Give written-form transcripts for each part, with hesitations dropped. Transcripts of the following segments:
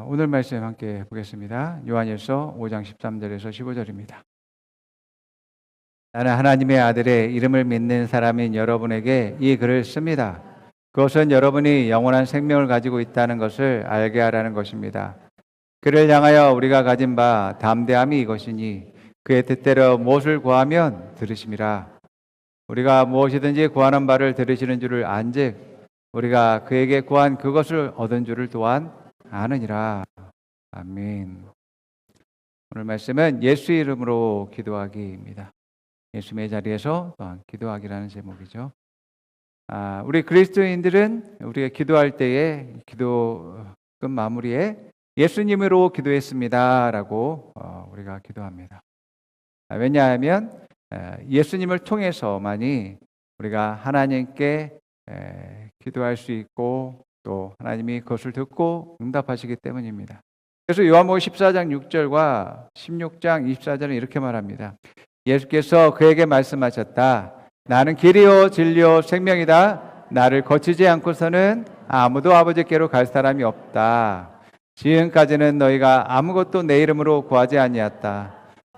오늘 말씀 함께 보겠습니다. 요한일서 5장 13절에서 15절입니다. 나는 하나님의 아들의 이름을 믿는 사람인 여러분에게 이 글을 씁니다. 그것은 여러분이 영원한 생명을 가지고 있다는 것을 알게 하라는 것입니다. 그를 향하여 우리가 가진 바 담대함이 이것이니 그의 뜻대로 무엇을 구하면 들으심이라. 우리가 무엇이든지 구하는 바를 들으시는 줄을 안즉 우리가 그에게 구한 그것을 얻은 줄을 또한 아느니라. 아멘. 오늘 말씀은 예수 이름으로 기도하기입니다. 예수님의 자리에서 또한 기도하기라는 제목이죠. 우리 그리스도인들은 우리가 기도할 때에 기도 끝 마무리에 예수님으로 기도했습니다라고 우리가 기도합니다. 왜냐하면 예수님을 통해서만이 우리가 하나님께 기도할 수 있고 또 하나님이 그것을 듣고 응답하시기 때문입니다. 그래서 요한복음 14장 6절과 16장 24절은 이렇게 말합니다. 예수께서 그에게 말씀하셨다. 나는 길이요 진리요 생명이다. 나를 거치지 않고서는 아무도 아버지께로 갈 사람이 없다. 지금까지는 너희가 아무것도 내 이름으로 구하지 아니하였다.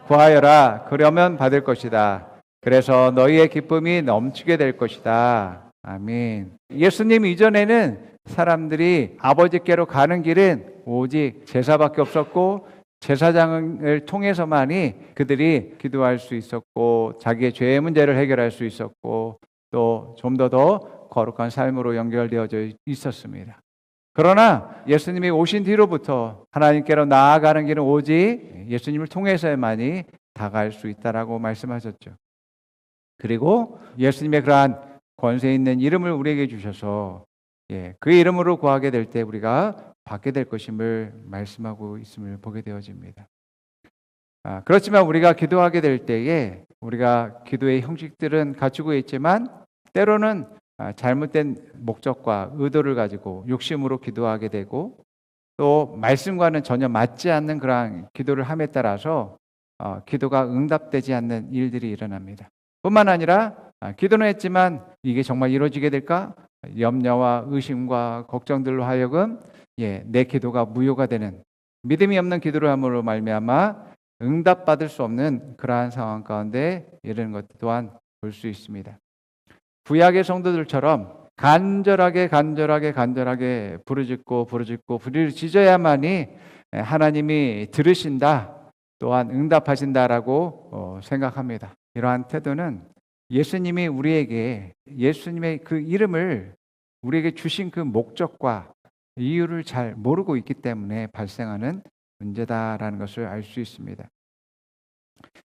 구하여라. 그러면 받을 것이다. 그래서 너희의 기쁨이 넘치게 될 것이다. 아멘. 예수님 이전에는 사람들이 아버지께로 가는 길은 오직 제사밖에 없었고 제사장을 통해서만이 그들이 기도할 수 있었고 자기의 죄의 문제를 해결할 수 있었고 또 좀 더 거룩한 삶으로 연결되어져 있었습니다. 그러나 예수님이 오신 뒤로부터 하나님께로 나아가는 길은 오직 예수님을 통해서만이 다가갈 수 있다라고 말씀하셨죠. 그리고 예수님의 그러한 권세 있는 이름을 우리에게 주셔서 그 이름으로 구하게 될 때 우리가 받게 될 것임을 말씀하고 있음을 보게 되어집니다. 그렇지만 우리가 기도하게 될 때에 우리가 기도의 형식들은 갖추고 있지만 때로는 잘못된 목적과 의도를 가지고 욕심으로 기도하게 되고 또 말씀과는 전혀 맞지 않는 그러한 기도를 함에 따라서 기도가 응답되지 않는 일들이 일어납니다. 뿐만 아니라 기도는 했지만 이게 정말 이루어지게 될까? 염려와 의심과 걱정들로 하여금 내 기도가 무효가 되는 믿음이 없는 기도를 함으로 말미암아 응답받을 수 없는 그러한 상황 가운데 이르는 것 또한 볼 수 있습니다. 구약의 성도들처럼 간절하게 부르짖고 부르짖어야만이 하나님이 들으신다 또한 응답하신다라고 생각합니다. 이러한 태도는 예수님이 우리에게 예수님의 그 이름을 우리에게 주신 그 목적과 이유를 잘 모르고 있기 때문에 발생하는 문제다라는 것을 알 수 있습니다.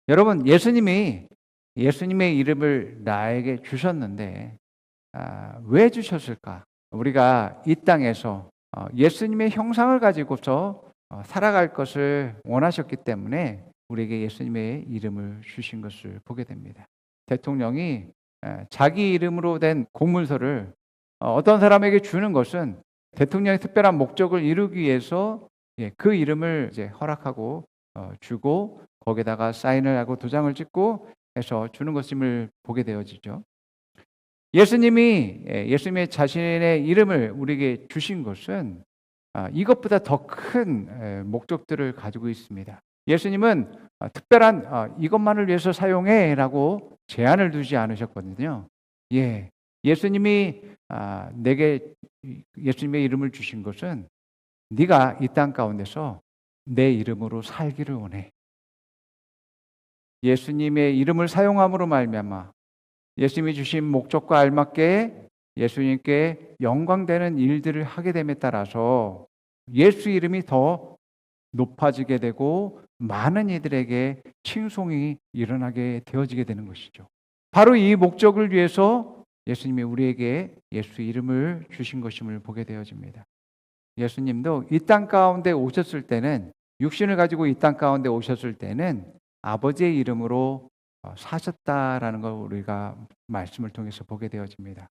여러분, 예수님의 이름을 나에게 주셨는데 왜 주셨을까? 우리가 이 땅에서 예수님의 형상을 가지고서 살아갈 것을 원하셨기 때문에 우리에게 예수님의 이름을 주신 것을 보게 됩니다. 대통령이 자기 이름으로 된 공문서를 어떤 사람에게 주는 것은 대통령의 특별한 목적을 이루기 위해서 그 이름을 이제 허락하고 주고 거기다가 사인을 하고 도장을 찍고 해서 주는 것임을 보게 되어지죠. 예수님의 자신의 이름을 우리에게 주신 것은 이것보다 더 큰 목적들을 가지고 있습니다. 예수님은 특별한 이것만을 위해서 사용해라고 제한을 두지 않으셨거든요. 예수님이 내게 예수님의 이름을 주신 것은 네가 이 땅 가운데서 내 이름으로 살기를 원해. 예수님의 이름을 사용함으로 말미암아 예수님이 주신 목적과 알맞게 예수님께 영광되는 일들을 하게 됨에 따라서 예수 이름이 더 높아지게 되고 많은 이들에게 칭송이 일어나게 되어지게 되는 것이죠. 바로 이 목적을 위해서 예수님이 우리에게 예수 이름을 주신 것임을 보게 되어집니다. 예수님도 이 땅 가운데 오셨을 때는 육신을 가지고 이 땅 가운데 오셨을 때는 아버지의 이름으로 사셨다라는 걸 우리가 말씀을 통해서 보게 되어집니다.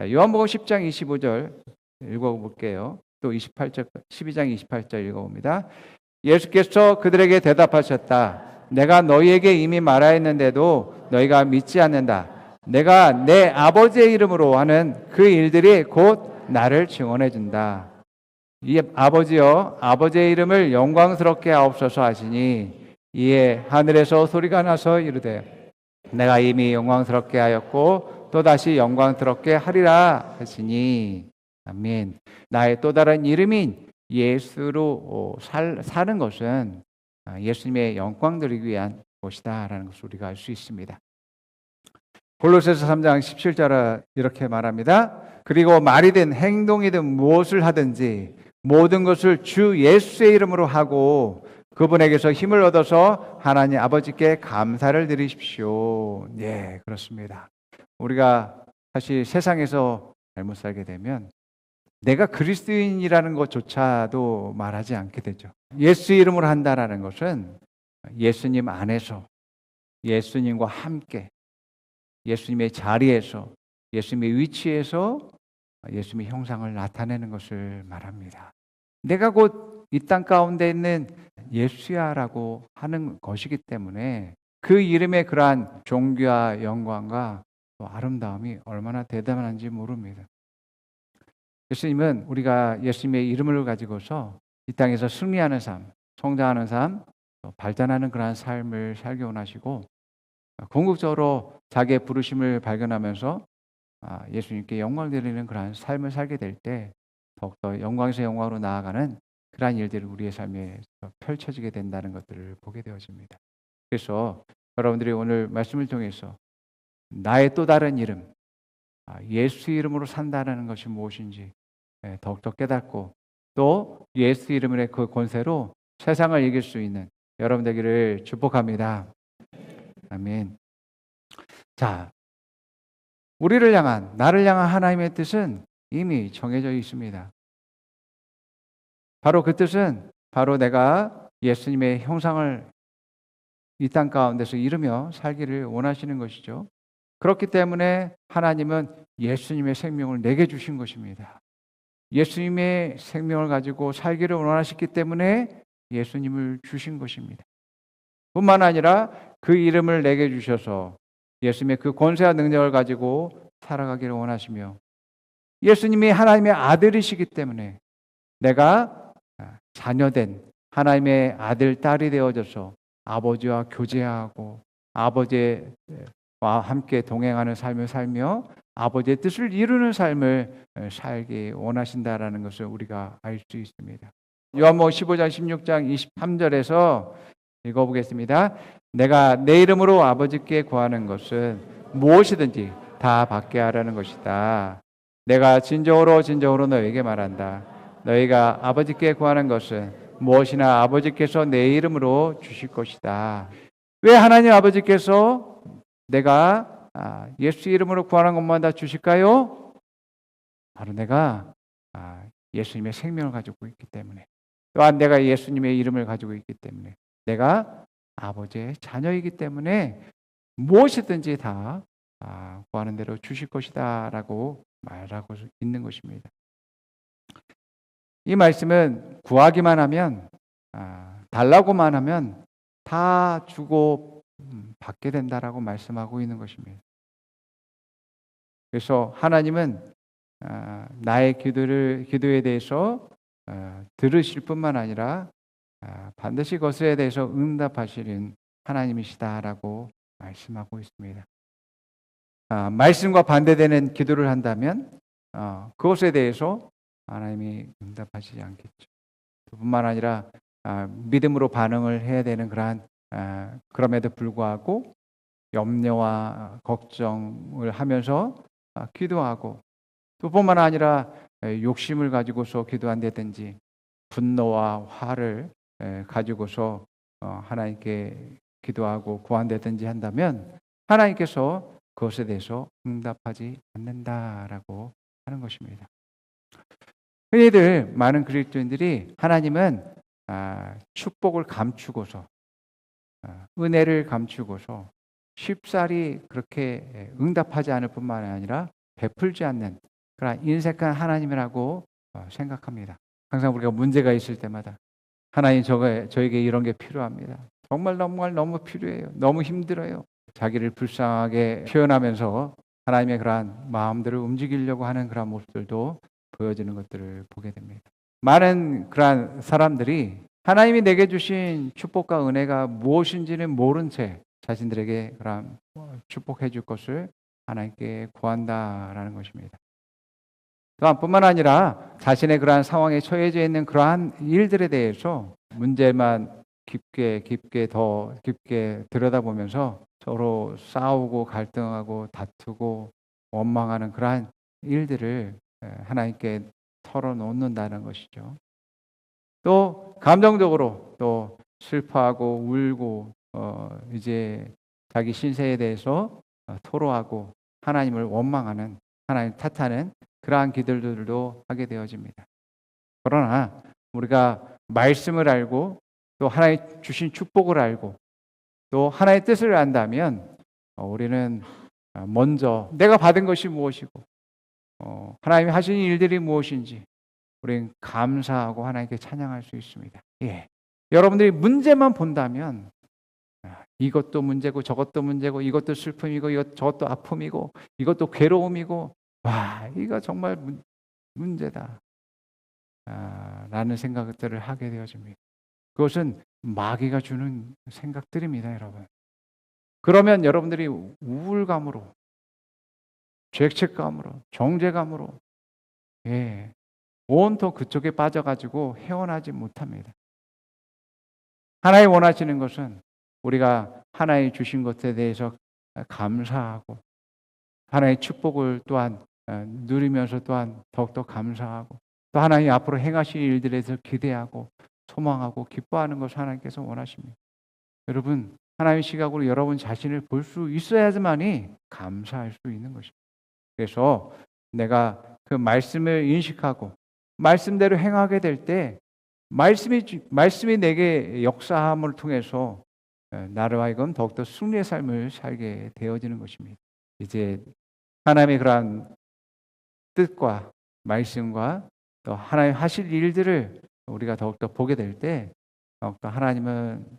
요한복음 10장 25절 읽어볼게요. 또 12장 28절 읽어봅니다. 예수께서 그들에게 대답하셨다. 내가 너희에게 이미 말하였는데도 너희가 믿지 않는다. 내가 내 아버지의 이름으로 하는 그 일들이 곧 나를 증언해 준다. 이 아버지여 아버지의 이름을 영광스럽게 하옵소서 하시니 이에 하늘에서 소리가 나서 이르되 내가 이미 영광스럽게 하였고 또다시 영광스럽게 하리라 하시니 아멘. 나의 또 다른 이름인 예수로 사는 것은 예수님의 영광 드리기 위한 것이다라는 것을 우리가 알 수 있습니다. 골로새서 3장 17절에 이렇게 말합니다. 그리고 말이든 행동이든 무엇을 하든지 모든 것을 주 예수의 이름으로 하고 그분에게서 힘을 얻어서 하나님 아버지께 감사를 드리십시오. 네, 그렇습니다. 우리가 사실 세상에서 잘못 살게 되면 내가 그리스도인이라는 것조차도 말하지 않게 되죠. 예수 이름으로 한다라는 것은 예수님 안에서 예수님과 함께 예수님의 자리에서 예수님의 위치에서 예수님의 형상을 나타내는 것을 말합니다. 내가 곧 이 땅 가운데 있는 예수야라고 하는 것이기 때문에 그 이름의 그러한 존귀와 영광과 또 아름다움이 얼마나 대단한지 모릅니다. 예수님은 우리가 예수님의 이름을 가지고서 이 땅에서 승리하는 삶, 성장하는 삶, 또 발전하는 그러한 삶을 살기 원하시고 궁극적으로 자기의 부르심을 발견하면서 예수님께 영광을 드리는 그러한 삶을 살게 될 때 더욱더 영광에서 영광으로 나아가는 그러한 일들이 우리의 삶에 펼쳐지게 된다는 것들을 보게 되어집니다. 그래서 여러분들이 오늘 말씀을 통해서 나의 또 다른 이름, 예수 이름으로 산다는 것이 무엇인지 더욱더 깨닫고 또 예수 이름의 그 권세로 세상을 이길 수 있는 여러분 되기를 축복합니다. 아멘. 자, 우리를 향한, 나를 향한 하나님의 뜻은 이미 정해져 있습니다. 바로 그 뜻은 바로 내가 예수님의 형상을 이 땅 가운데서 이루며 살기를 원하시는 것이죠. 그렇기 때문에 하나님은 예수님의 생명을 내게 주신 것입니다. 예수님의 생명을 가지고 살기를 원하셨기 때문에 예수님을 주신 것입니다. 뿐만 아니라 그 이름을 내게 주셔서 예수님의 그 권세와 능력을 가지고 살아가기를 원하시며 예수님이 하나님의 아들이시기 때문에 내가 자녀된 하나님의 아들, 딸이 되어져서 아버지와 교제하고 아버지와 함께 동행하는 삶을 살며 아버지의 뜻을 이루는 삶을 살기 원하신다라는 것을 우리가 알 수 있습니다. 요한복음 15장 16장 23절에서 읽어보겠습니다. 내가 내 이름으로 아버지께 구하는 것은 무엇이든지 다 받게 하라는 것이다. 내가 진정으로 진정으로 너에게 말한다. 너희가 아버지께 구하는 것은 무엇이나 아버지께서 내 이름으로 주실 것이다. 왜 하나님 아버지께서 내가 예수 이름으로 구하는 것만 다 주실까요? 바로 내가 예수님의 생명을 가지고 있기 때문에 또한 내가 예수님의 이름을 가지고 있기 때문에 내가 아버지의 자녀이기 때문에 무엇이든지 다 구하는 대로 주실 것이다 라고 말하고 있는 것입니다. 이 말씀은 구하기만 하면 달라고만 하면 다 주고 받게 된다라고 말씀하고 있는 것입니다. 그래서 하나님은 나의 기도에 대해서 들으실 뿐만 아니라 반드시 그것에 대해서 응답하시는 하나님이시다라고 말씀하고 있습니다. 말씀과 반대되는 기도를 한다면 그것에 대해서 하나님이 응답하시지 않겠죠. 뿐만 아니라 믿음으로 반응을 해야 되는 그럼에도 불구하고 염려와 걱정을 하면서 기도하고 또 뿐만 아니라 욕심을 가지고서 기도한다든지 분노와 화를 가지고서 하나님께 기도하고 구한다든지 한다면 하나님께서 그것에 대해서 응답하지 않는다라고 하는 것입니다. 흔히들 많은 그리스도인들이 하나님은 축복을 감추고서 은혜를 감추고서 쉽사리 그렇게 응답하지 않을 뿐만 아니라 베풀지 않는 그런 인색한 하나님이라고 생각합니다. 항상 우리가 문제가 있을 때마다 하나님 저에게 이런 게 필요합니다. 정말 너무 필요해요. 너무 힘들어요. 자기를 불쌍하게 표현하면서 하나님의 그러한 마음들을 움직이려고 하는 그런 모습들도 보여지는 것들을 보게 됩니다. 많은 그러한 사람들이 하나님이 내게 주신 축복과 은혜가 무엇인지는 모른 채 자신들에게 그런 축복해 줄 것을 하나님께 구한다라는 것입니다. 또한 뿐만 아니라 자신의 그러한 상황에 처해져 있는 그러한 일들에 대해서 문제만 깊게 더 깊게 들여다보면서 서로 싸우고 갈등하고 다투고 원망하는 그러한 일들을 하나님께 털어놓는다는 것이죠. 또 감정적으로 또 슬퍼하고 울고 이제 자기 신세에 대해서 토로하고 하나님을 원망하는, 하나님 탓하는 그러한 기들도 하게 되어집니다. 그러나 우리가 말씀을 알고 또 하나님 주신 축복을 알고 또 하나의 뜻을 안다면 우리는 먼저 내가 받은 것이 무엇이고 하나님이 하신 일들이 무엇인지 우리는 감사하고 하나님께 찬양할 수 있습니다. 예. 여러분들이 문제만 본다면 이것도 문제고 저것도 문제고 이것도 슬픔이고 저것도 아픔이고 이것도 괴로움이고 와 이거 정말 문제다 라는 생각들을 하게 되어집니다. 그것은 마귀가 주는 생각들입니다, 여러분. 그러면 여러분들이 우울감으로 죄책감으로 정죄감으로 온통 그쪽에 빠져가지고 헤어나지 못합니다. 하나님 원하시는 것은 우리가 하나님 주신 것에 대해서 감사하고 하나님의 축복을 또한 누리면서 또한 더욱더 감사하고 또 하나님 앞으로 행하실 일들에 대해서 기대하고 소망하고 기뻐하는 것을 하나님께서 원하십니다. 여러분, 하나님의 시각으로 여러분 자신을 볼 수 있어야지만이 감사할 수 있는 것입니다. 그래서 내가 그 말씀을 인식하고 말씀대로 행하게 될 때 말씀이 내게 역사함을 통해서 나를 하여금 더욱더 승리의 삶을 살게 되어지는 것입니다. 이제 하나님의 그러한 뜻과 말씀과 또 하나님 하실 일들을 우리가 더욱더 보게 될 때 더욱더 하나님은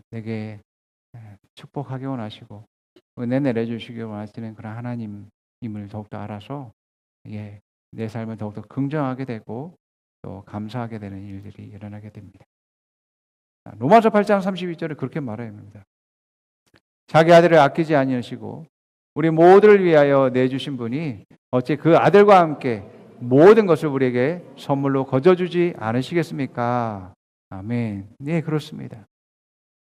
내게 축복하기 원하시고 은혜 내려주시기 원하시는 그런 하나님임을 더욱더 알아서 내 삶을 더욱더 긍정하게 되고 또 감사하게 되는 일들이 일어나게 됩니다. 로마서 8장 32절에 그렇게 말합니다. 자기 아들을 아끼지 아니하시고 우리 모두를 위하여 내주신 분이 어찌 그 아들과 함께 모든 것을 우리에게 선물로 거저주지 않으시겠습니까? 아멘. 네, 그렇습니다.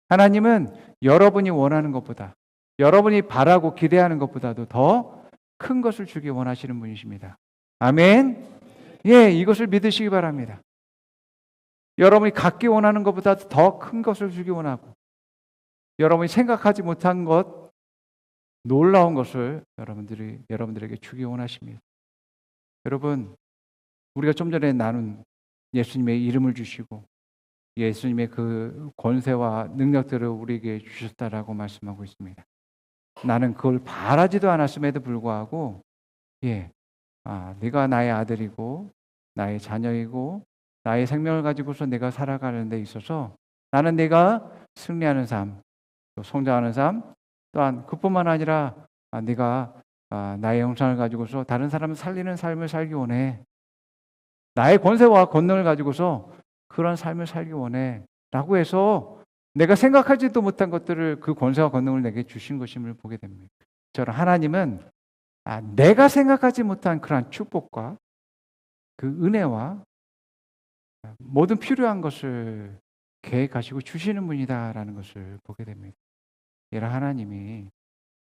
하나님은 여러분이 원하는 것보다 여러분이 바라고 기대하는 것보다도 더 큰 것을 주기 원하시는 분이십니다. 아멘. 예, 이것을 믿으시기 바랍니다. 여러분이 갖기 원하는 것보다 더 큰 것을 주기 원하고 여러분이 생각하지 못한 것, 놀라운 것을 여러분들에게 주기 원하십니다. 여러분, 우리가 좀 전에 나눈 예수님의 이름을 주시고 예수님의 그 권세와 능력들을 우리에게 주셨다라고 말씀하고 있습니다. 나는 그걸 바라지도 않았음에도 불구하고 네가 나의 아들이고 나의 자녀이고 나의 생명을 가지고서 내가 살아가는 데 있어서 나는 내가 승리하는 삶, 또 성장하는 삶, 또한 그뿐만 아니라 네가 나의 형상을 가지고서 다른 사람을 살리는 삶을 살기 원해. 나의 권세와 권능을 가지고서 그런 삶을 살기 원해. 라고 해서 내가 생각하지도 못한 것들을 그 권세와 권능을 내게 주신 것임을 보게 됩니다. 저는 하나님은 내가 생각하지 못한 그러한 축복과 그 은혜와 모든 필요한 것을 계획하시고 주시는 분이다라는 것을 보게 됩니다. 이런 하나님이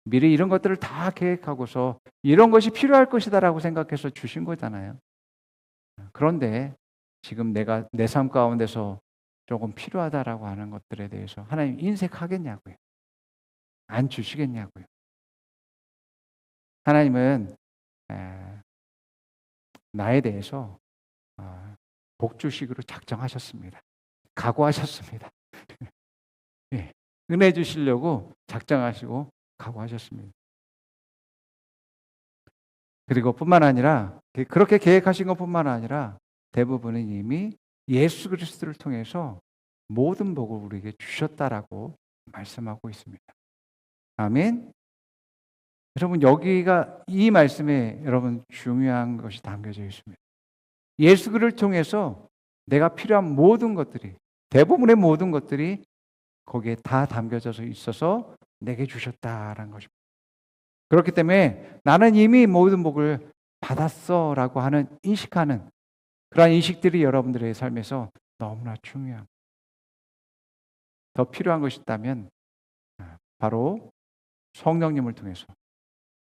미리 이런 것들을 다 계획하고서 이런 것이 필요할 것이다라고 생각해서 주신 거잖아요. 그런데 지금 내가 내 삶 가운데서 조금 필요하다라고 하는 것들에 대해서 하나님 인색하겠냐고요. 안 주시겠냐고요. 하나님은 나에 대해서 복주식으로 작정하셨습니다. 각오하셨습니다. 은혜 주시려고 작정하시고 각오하셨습니다. 그리고 뿐만 아니라 그렇게 계획하신 것뿐만 아니라 대부분은 이미 예수 그리스도를 통해서 모든 복을 우리에게 주셨다라고 말씀하고 있습니다. 아멘. 여러분 여기가 이 말씀에 여러분 중요한 것이 담겨져 있습니다. 예수 그리스도를 통해서 내가 필요한 모든 것들이, 대부분의 모든 것들이 거기에 다 담겨져 있어서 내게 주셨다라는 것입니다. 그렇기 때문에 나는 이미 모든 복을 받았어라고 하는 인식하는 그러한 인식들이 여러분들의 삶에서 너무나 중요합니다. 더 필요한 것이 있다면 바로 성령님을 통해서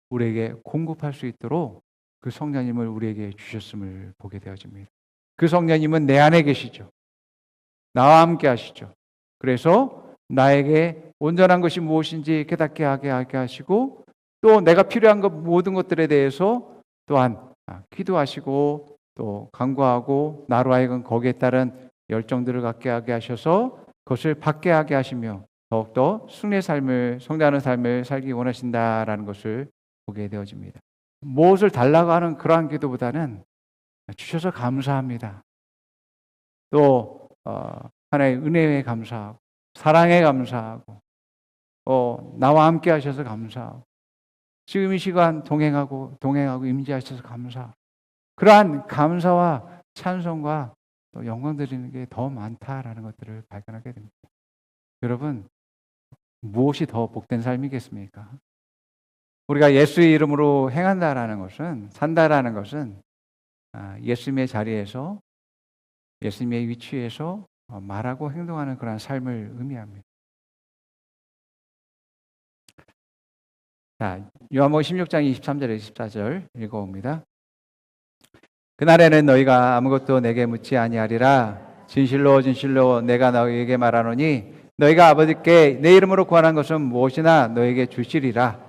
우리에게 공급할 수 있도록 그 성령님을 우리에게 주셨음을 보게 되어집니다. 그 성령님은 내 안에 계시죠. 나와 함께 하시죠. 그래서 나에게 온전한 것이 무엇인지 깨닫게 하게 하시고 또 내가 필요한 것 모든 것들에 대해서 또한 기도하시고 또 간구하고 나로 하여금 거기에 따른 열정들을 갖게 하게 하셔서 그것을 받게 하게 하시며 더욱더 승리의 삶을 성장하는 삶을 살기 원하신다라는 것을 보게 되어집니다. 무엇을 달라고 하는 그러한 기도보다는 주셔서 감사합니다. 또 하나의 은혜에 감사하고 사랑에 감사하고 나와 함께 하셔서 감사하고 지금 이 시간 동행하고 임재하셔서 감사하고 그러한 감사와 찬송과 또 영광 드리는 게 더 많다라는 것들을 발견하게 됩니다. 여러분, 무엇이 더 복된 삶이겠습니까? 우리가 예수의 이름으로 행한다라는 것은, 산다라는 것은 예수님의 자리에서 예수님의 위치에서 말하고 행동하는 그런 삶을 의미합니다. 자, 요한복음 16장 23절에 24절 읽어봅니다. 그날에는 너희가 아무것도 내게 묻지 아니하리라. 진실로 진실로 내가 너희에게 말하노니 너희가 아버지께 내 이름으로 구하는 것은 무엇이나 너희에게 주시리라.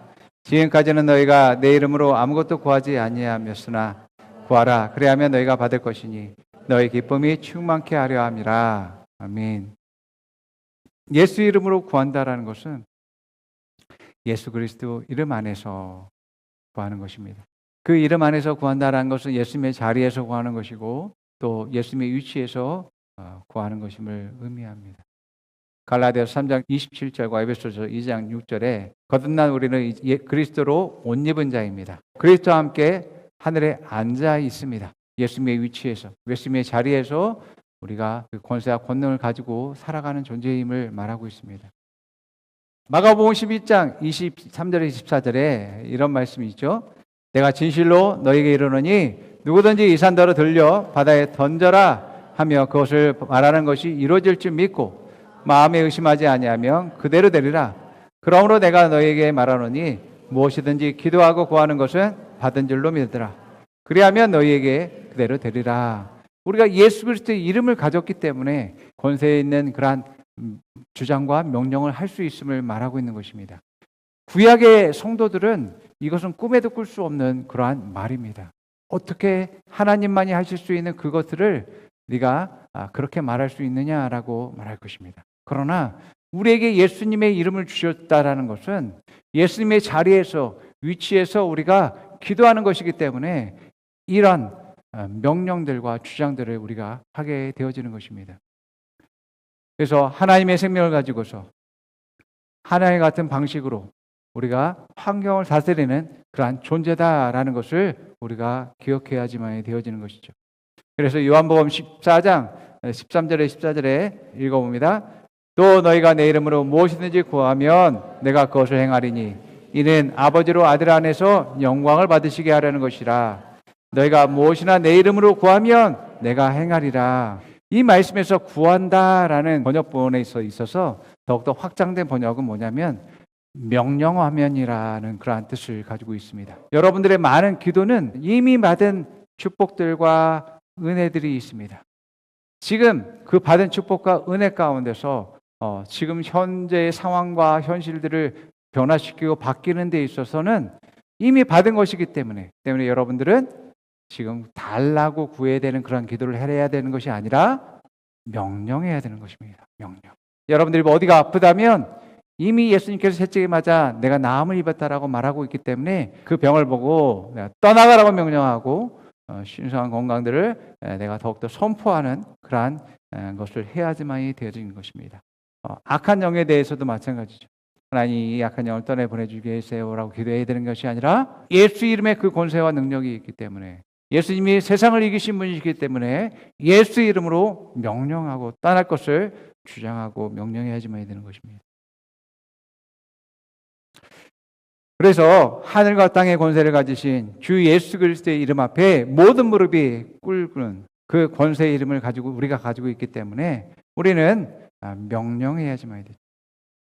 지금까지는 너희가 내 이름으로 아무것도 구하지 아니하였으나 구하라. 그래야면 너희가 받을 것이니 너희 기쁨이 충만케 하려 함이라. 아멘. 예수 이름으로 구한다라는 것은 예수 그리스도 이름 안에서 구하는 것입니다. 그 이름 안에서 구한다라는 것은 예수님의 자리에서 구하는 것이고 또 예수님의 위치에서 구하는 것임을 의미합니다. 갈라디아서 3장 27절과 에베소서 2장 6절에 거듭난 우리는 그리스도로 옷 입은 자입니다. 그리스도와 함께 하늘에 앉아 있습니다. 예수님의 위치에서, 예수님의 자리에서 우리가 그 권세와 권능을 가지고 살아가는 존재임을 말하고 있습니다. 마가복음 12장 23절에 24절에 이런 말씀이 있죠. 내가 진실로 너에게 이르노니 누구든지 이 산더러 들려 바다에 던져라 하며 그것을 말하는 것이 이루어질 줄 믿고 마음에 의심하지 아니하면 그대로 되리라. 그러므로 내가 너에게 말하노니 무엇이든지 기도하고 구하는 것은 받은 줄로 믿으라. 그리하면 너희에게 그대로 되리라. 우리가 예수 그리스도의 이름을 가졌기 때문에 권세에 있는 그러한 주장과 명령을 할 수 있음을 말하고 있는 것입니다. 구약의 성도들은 이것은 꿈에도 꿀 수 없는 그러한 말입니다. 어떻게 하나님만이 하실 수 있는 그것들을 네가 그렇게 말할 수 있느냐라고 말할 것입니다. 그러나 우리에게 예수님의 이름을 주셨다라는 것은 예수님의 자리에서 위치에서 우리가 기도하는 것이기 때문에 이런 명령들과 주장들을 우리가 하게 되어지는 것입니다. 그래서 하나님의 생명을 가지고서 하나님 같은 방식으로 우리가 환경을 다스리는 그러한 존재다라는 것을 우리가 기억해야지만 되어지는 것이죠. 그래서 요한복음 14장 13절에 14절에 읽어봅니다. 또 너희가 내 이름으로 무엇이든지 구하면 내가 그것을 행하리니 이는 아버지로 아들 안에서 영광을 받으시게 하려는 것이라. 너희가 무엇이나 내 이름으로 구하면 내가 행하리라. 이 말씀에서 구한다라는 번역본에 있어서 더욱더 확장된 번역은 뭐냐면 명령화면이라는 그러한 뜻을 가지고 있습니다. 여러분들의 많은 기도는 이미 받은 축복들과 은혜들이 있습니다. 지금 그 받은 축복과 은혜 가운데서 지금 현재의 상황과 현실들을 변화시키고 바뀌는 데 있어서는 이미 받은 것이기 때문에 여러분들은 지금 달라고 구해야 되는 그런 기도를 해야 되는 것이 아니라 명령해야 되는 것입니다. 명령. 여러분들이 어디가 아프다면 이미 예수님께서 채찍에 맞아 내가 나음을 입었다라고 말하고 있기 때문에 그 병을 보고 내가 떠나가라고 명령하고 신성한 건강들을 내가 더욱더 선포하는 그러한 것을 해야지만이 되어지는 것입니다. 악한 영에 대해서도 마찬가지죠. 하나님 이 악한 영을 떠내보내주게 해주세요라고 기도해야 되는 것이 아니라 예수 이름의 그 권세와 능력이 있기 때문에 예수님이 세상을 이기신 분이시기 때문에 예수 이름으로 명령하고 떠날 것을 주장하고 명령해야지만 되는 것입니다. 그래서 하늘과 땅의 권세를 가지신 주 예수 그리스도의 이름 앞에 모든 무릎이 꿇는 그 권세의 이름을 가지고 우리가 가지고 있기 때문에 우리는 명령해야지만 되죠.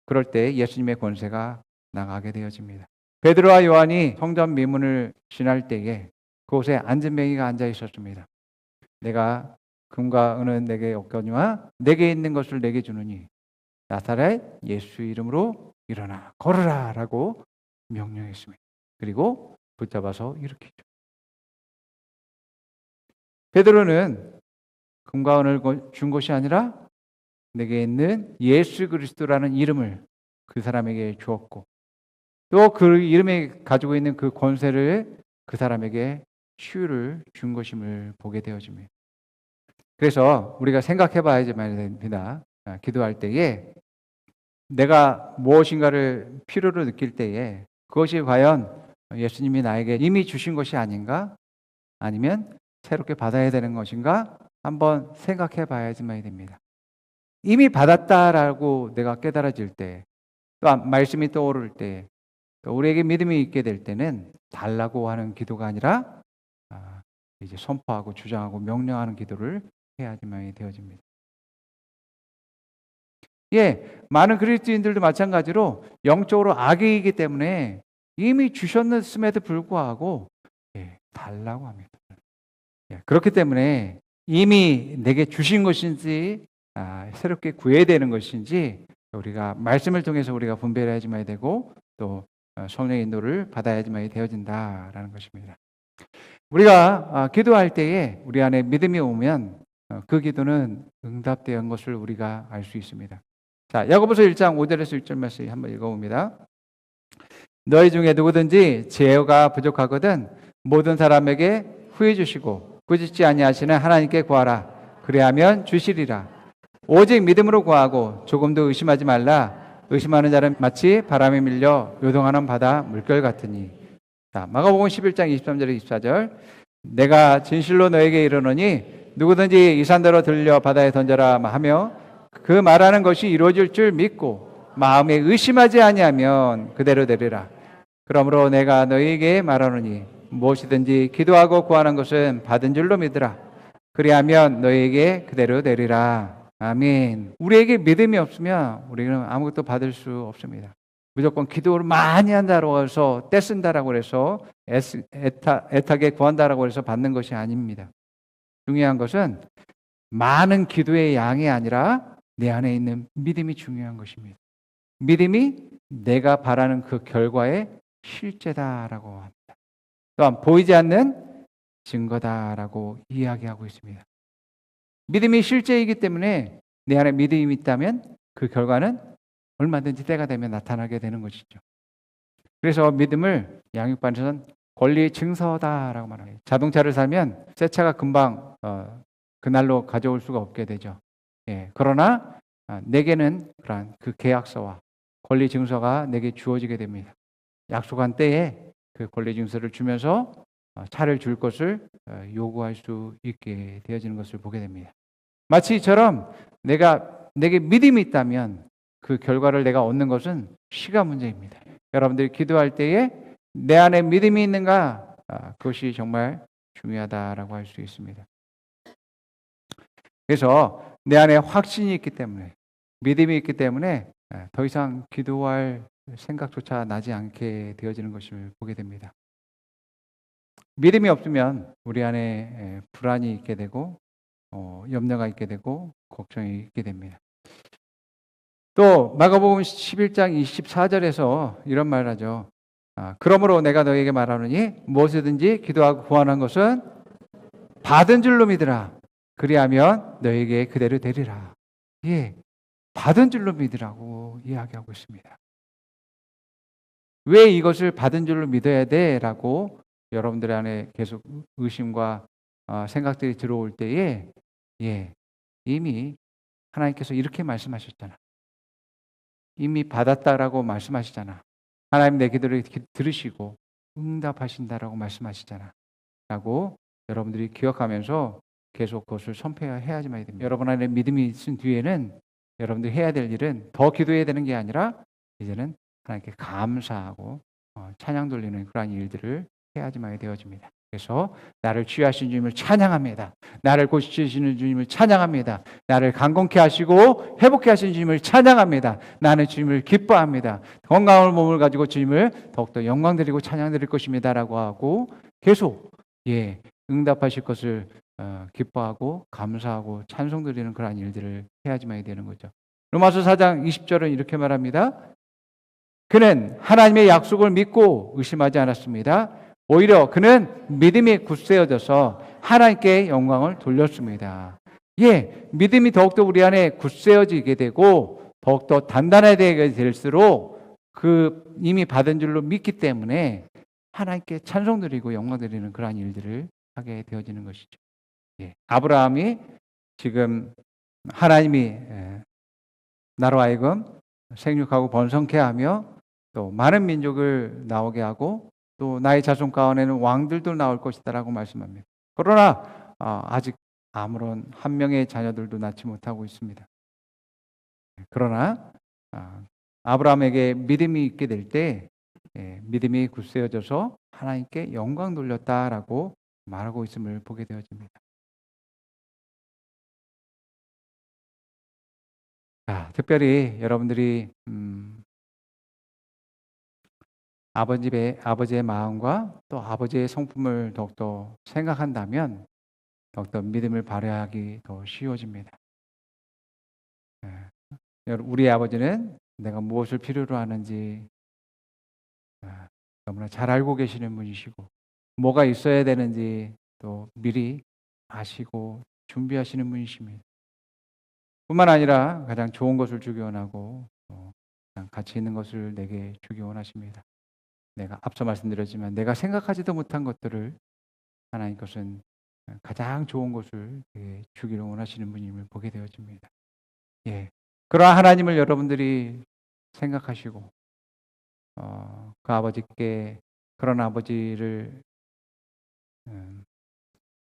그럴 때 예수님의 권세가 나가게 되어집니다. 베드로와 요한이 성전 미문을 지날 때에 그곳에 안진뱅이가 앉아 있었습니다. 내가 금과 은은 내게 없거니와 내게 있는 것을 내게 주느니 나사렛 예수 이름으로 일어나 걸으라 라고 명령했습니다. 그리고 붙잡아서 일으키죠. 베드로는 금과 은을 준 것이 아니라 내게 있는 예수 그리스도라는 이름을 그 사람에게 주었고 또 그 이름에 가지고 있는 그 권세를 그 사람에게 치유를 준 것임을 보게 되어집니다. 그래서 우리가 생각해 봐야지만 됩니다. 기도할 때에 내가 무엇인가를 필요로 느낄 때에 그것이 과연 예수님이 나에게 이미 주신 것이 아닌가? 아니면 새롭게 받아야 되는 것인가? 한번 생각해 봐야지만 됩니다. 이미 받았다라고 내가 깨달아질 때, 또 말씀이 떠오를 때, 또 우리에게 믿음이 있게 될 때는 달라고 하는 기도가 아니라 이제 선포하고 주장하고 명령하는 기도를 해야지만 되어집니다. 예, 많은 그리스도인들도 마찬가지로 영적으로 악이기 때문에 이미 주셨음에도 불구하고 달라고 합니다. 그렇기 때문에 이미 내게 주신 것인지 새롭게 구해야 되는 것인지 우리가 말씀을 통해서 우리가 분별해야지만 되고 또 성령의 인도를 받아야지만 되어진다라는 것입니다. 우리가 기도할 때에 우리 안에 믿음이 오면 그 기도는 응답된 것을 우리가 알 수 있습니다. 자, 야고보서 1장 5절에서 6절 말씀 한번 읽어봅니다. 너희 중에 누구든지 지혜가 부족하거든 모든 사람에게 후해 주시고 꾸짖지 아니하시는 하나님께 구하라. 그리하면 주시리라. 오직 믿음으로 구하고 조금도 의심하지 말라. 의심하는 자는 마치 바람에 밀려 요동하는 바다 물결 같으니. 자, 마가복음 11장 23절 24절. 내가 진실로 너에게 이르노니 누구든지 이 산대로 들려 바다에 던져라 하며 그 말하는 것이 이루어질 줄 믿고 마음에 의심하지 아니하면 그대로 되리라. 그러므로 내가 너희에게 말하노니 무엇이든지 기도하고 구하는 것은 받은 줄로 믿으라. 그리하면 너희에게 그대로 되리라. 아멘. 우리에게 믿음이 없으면 우리는 아무것도 받을 수 없습니다. 무조건 기도를 많이 한다고 해서 떼쓴다라고 해서 애타게 구한다라고 해서 받는 것이 아닙니다. 중요한 것은 많은 기도의 양이 아니라 내 안에 있는 믿음이 중요한 것입니다. 믿음이 내가 바라는 그 결과의 실제다라고 합니다. 또한 보이지 않는 증거다라고 이야기하고 있습니다. 믿음이 실제이기 때문에 내 안에 믿음이 있다면 그 결과는 얼마든지 때가 되면 나타나게 되는 것이죠. 그래서 믿음을 양육반에서는 권리 증서다라고 말합니다. 자동차를 사면 새 차가 금방 그날로 가져올 수가 없게 되죠. 그러나 내게는 그러한 그 계약서와 권리 증서가 내게 주어지게 됩니다. 약속한 때에 그 권리 증서를 주면서 차를 줄 것을 요구할 수 있게 되어지는 것을 보게 됩니다. 마치 이처럼 내게 믿음이 있다면 그 결과를 내가 얻는 것은 시간 문제입니다. 여러분들이 기도할 때에 내 안에 믿음이 있는가? 그것이 정말 중요하다라고 할 수 있습니다. 그래서 내 안에 확신이 있기 때문에 믿음이 있기 때문에 더 이상 기도할 생각조차 나지 않게 되어지는 것을 보게 됩니다. 믿음이 없으면 우리 안에 불안이 있게 되고 염려가 있게 되고 걱정이 있게 됩니다. 또 마가복음 11장 24절에서 이런 말을 하죠. 그러므로 내가 너에게 말하노니 무엇이든지 기도하고 구하는 것은 받은 줄로 믿으라. 그리하면 너에게 그대로 되리라. 받은 줄로 믿으라고 이야기하고 있습니다. 왜 이것을 받은 줄로 믿어야 돼? 라고 여러분들 안에 계속 의심과 생각들이 들어올 때에 이미 하나님께서 이렇게 말씀하셨잖아. 이미 받았다라고 말씀하시잖아. 하나님 내 기도를 들으시고 응답하신다라고 말씀하시잖아. 라고 여러분들이 기억하면서 계속 그것을 선포해야지만 됩니다. 여러분 안에 믿음이 있은 뒤에는 여러분들이 해야 될 일은 더 기도해야 되는 게 아니라 이제는 하나님께 감사하고 찬양 돌리는 그러한 일들을 해야지만 되어집니다. 그래서 나를 치유하신 주님을 찬양합니다. 나를 고치시는 주님을 찬양합니다. 나를 강건케 하시고 회복케 하신 주님을 찬양합니다. 나는 주님을 기뻐합니다. 건강한 몸을 가지고 주님을 더욱더 영광 드리고 찬양 드릴 것입니다 라고 하고 계속 응답하실 것을 기뻐하고 감사하고 찬송 드리는 그러한 일들을 해야지만 되는 거죠. 로마서 4장 20절은 이렇게 말합니다. 그는 하나님의 약속을 믿고 의심하지 않았습니다. 오히려 그는 믿음이 굳세어져서 하나님께 영광을 돌렸습니다. 믿음이 더욱더 우리 안에 굳세어지게 되고 더욱더 단단하게 될수록 그 이미 받은 줄로 믿기 때문에 하나님께 찬송드리고 영광드리는 그러한 일들을 하게 되어지는 것이죠. 아브라함이 지금 하나님이 나로 하여금 생육하고 번성케 하며 또 많은 민족을 나오게 하고 또 나의 자손 가운데는 왕들도 나올 것이다라고 말씀합니다. 그러나 아직 아무런 한 명의 자녀들도 낳지 못하고 있습니다. 그러나 아브라함에게 믿음이 있게 될 때 믿음이 굳세어져서 하나님께 영광 돌렸다라고 말하고 있음을 보게 되어집니다. 특별히 여러분들이 아버지의 마음과 또 아버지의 성품을 더욱더 생각한다면 더욱더 믿음을 발휘하기 더 쉬워집니다. 우리 아버지는 내가 무엇을 필요로 하는지 너무나 잘 알고 계시는 분이시고 뭐가 있어야 되는지 또 미리 아시고 준비하시는 분이십니다. 뿐만 아니라 가장 좋은 것을 주기 원하고 가장 가치 있는 것을 내게 주기 원하십니다. 내가 앞서 말씀드렸지만 내가 생각하지도 못한 것들을 하나님 것은 가장 좋은 것을 주기를 원하시는 분임을 보게 되어집니다. 그러한 하나님을 여러분들이 생각하시고 그 아버지께 그런 아버지를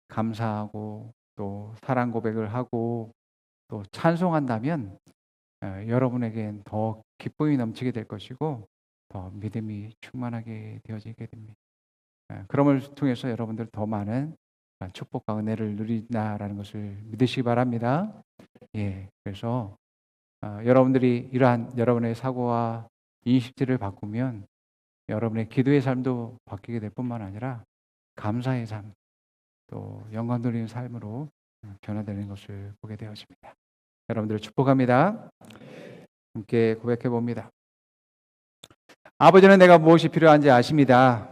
감사하고 또 사랑 고백을 하고 또 찬송한다면 여러분에겐 더 기쁨이 넘치게 될 것이고 더 믿음이 충만하게 되어지게 됩니다. 그럼을 통해서 여러분들 더 많은 축복과 은혜를 누리나라는 것을 믿으시기 바랍니다. 그래서 여러분들이 이러한 여러분의 사고와 인식들을 바꾸면 여러분의 기도의 삶도 바뀌게 될 뿐만 아니라 감사의 삶, 또 영광 돌리는 삶으로 변화되는 것을 보게 되어집니다. 여러분들을 축복합니다. 함께 고백해 봅니다. 아버지는 내가 무엇이 필요한지 아십니다.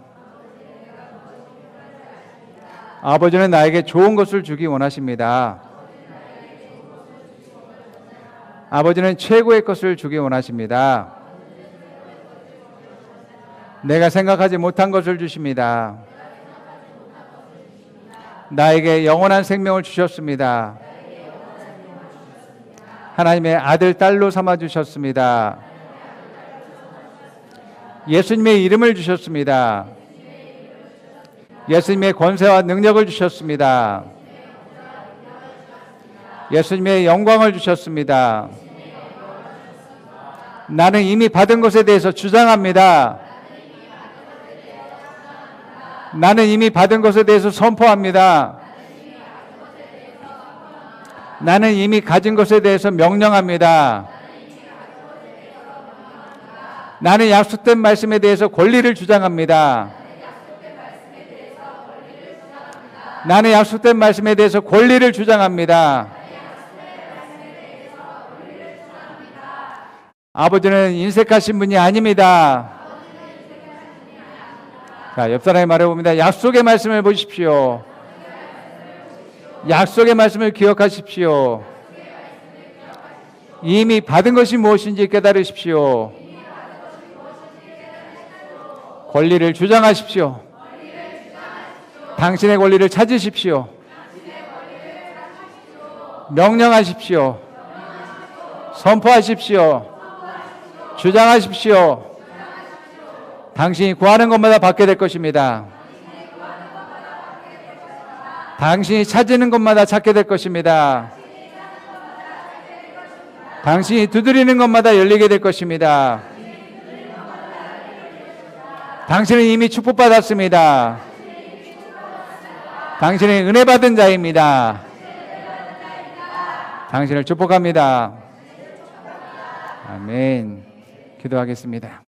아버지는 나에게 좋은 것을 주기 원하십니다. 아버지는 최고의 것을 주기 원하십니다. 내가 생각하지 못한 것을 주십니다. 나에게 영원한 생명을 주셨습니다. 하나님의 아들, 딸로 삼아주셨습니다. 예수님의 이름을 주셨습니다. 예수님의 권세와 능력을 주셨습니다. 예수님의 영광을 주셨습니다. 나는 이미 받은 것에 대해서 주장합니다. 나는 이미 받은 것에 대해서 선포합니다. 나는 이미 가진 것에 대해서 명령합니다. 나는 약속된 말씀에 대해서 권리를 주장합니다. 나는 약속된 말씀에 대해서 권리를 주장합니다. 아버지는 인색하신 분이 아닙니다. 자, 옆 사람이 말해봅니다. 약속의 말씀을 보십시오. 약속의 말씀을 기억하십시오. 이미 받은 것이 무엇인지 깨달으십시오. 권리를 주장하십시오. 당신의 권리를 찾으십시오. 명령하십시오. 선포하십시오. 주장하십시오. 당신이 구하는 것마다 받게 될 것입니다. 당신이 찾는 곳마다 찾게 될 것입니다. 당신이 두드리는 것마다 열리게 될 것입니다. 당신은 이미 축복받았습니다. 당신은 은혜 받은 자입니다. 당신을 축복합니다. 아멘. 기도하겠습니다.